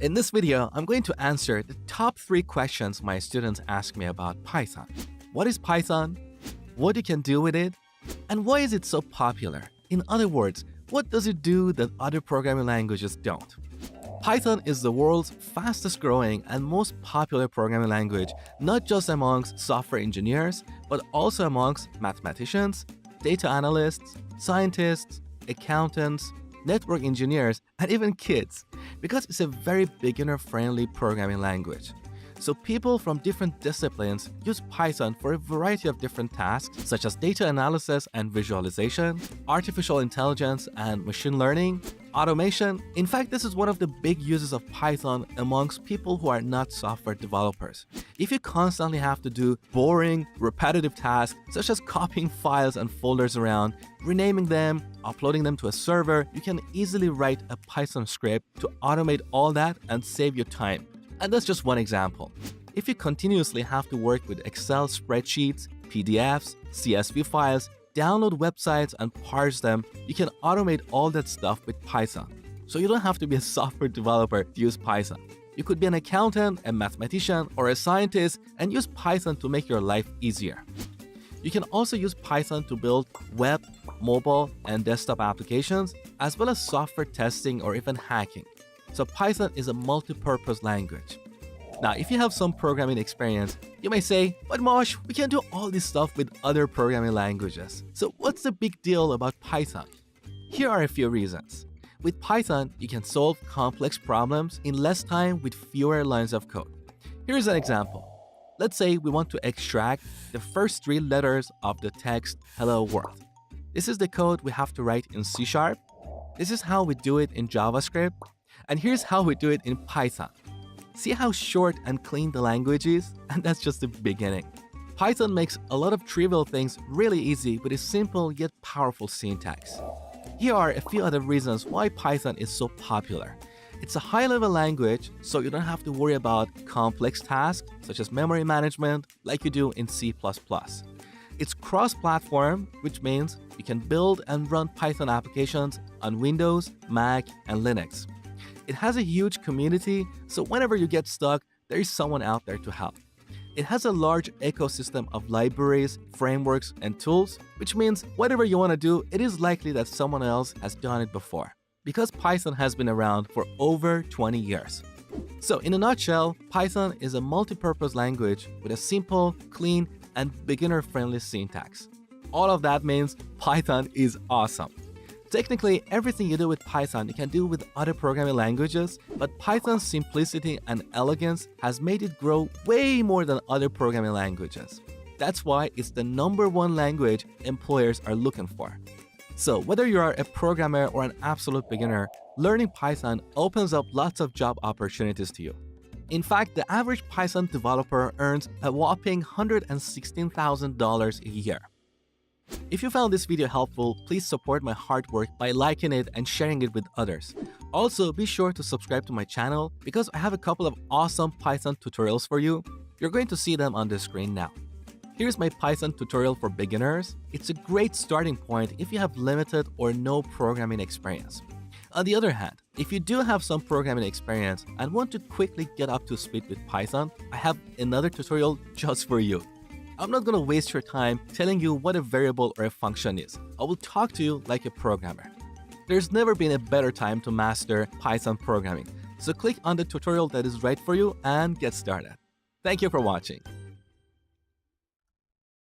In this video, I'm going to answer the top 3 questions my students ask me about Python. What is Python? What you can do with it? And why is it so popular? In other words, what does it do that other programming languages don't? Python is the world's fastest growing and most popular programming language, not just amongst software engineers, but also amongst mathematicians, data analysts, scientists, accountants, network engineers, and even kids, because it's a very beginner-friendly programming language. So people from different disciplines use Python for a variety of different tasks, such as data analysis and visualization, artificial intelligence and machine learning, automation. In fact, this is one of the big uses of Python amongst people who are not software developers. If you constantly have to do boring, repetitive tasks, such as copying files and folders around, renaming them, uploading them to a server, you can easily write a Python script to automate all that and save you time. And that's just one example. If you continuously have to work with Excel spreadsheets, PDFs, CSV files, download websites and parse them, you can automate all that stuff with Python. So you don't have to be a software developer to use Python. You could be an accountant, a mathematician, or a scientist and use Python to make your life easier. You can also use Python to build web, mobile, and desktop applications, as well as software testing or even hacking. So Python is a multi-purpose language. Now, if you have some programming experience, you may say, but Mosh, we can do all this stuff with other programming languages. So what's the big deal about Python? Here are a few reasons. With Python, you can solve complex problems in less time with fewer lines of code. Here's an example. Let's say we want to extract the first 3 letters of the text "Hello World." This is the code we have to write in C#. This is how we do it in JavaScript. And here's how we do it in Python. See how short and clean the language is? And that's just the beginning. Python makes a lot of trivial things really easy with a simple yet powerful syntax. Here are a few other reasons why Python is so popular. It's a high-level language, so you don't have to worry about complex tasks such as memory management like you do in C++. It's cross-platform, which means you can build and run Python applications on Windows, Mac, and Linux. It has a huge community, so whenever you get stuck, there is someone out there to help. It has a large ecosystem of libraries, frameworks, and tools, which means whatever you want to do, it is likely that someone else has done it before, because Python has been around for over 20 years. So in a nutshell, Python is a multi-purpose language with a simple, clean, and beginner-friendly syntax. All of that means Python is awesome. Technically, everything you do with Python you can do with other programming languages, but Python's simplicity and elegance has made it grow way more than other programming languages. That's why it's the #1 language employers are looking for. So whether you are a programmer or an absolute beginner, learning Python opens up lots of job opportunities to you. In fact, the average Python developer earns a whopping $116,000 a year. If you found this video helpful, please support my hard work by liking it and sharing it with others. Also, be sure to subscribe to my channel because I have a couple of awesome Python tutorials for you. You're going to see them on the screen now. Here's my Python tutorial for beginners. It's a great starting point if you have limited or no programming experience. On the other hand, if you do have some programming experience and want to quickly get up to speed with Python, I have another tutorial just for you. I'm not going to waste your time telling you what a variable or a function is. I will talk to you like a programmer. There's never been a better time to master Python programming. So click on the tutorial that is right for you and get started. Thank you for watching.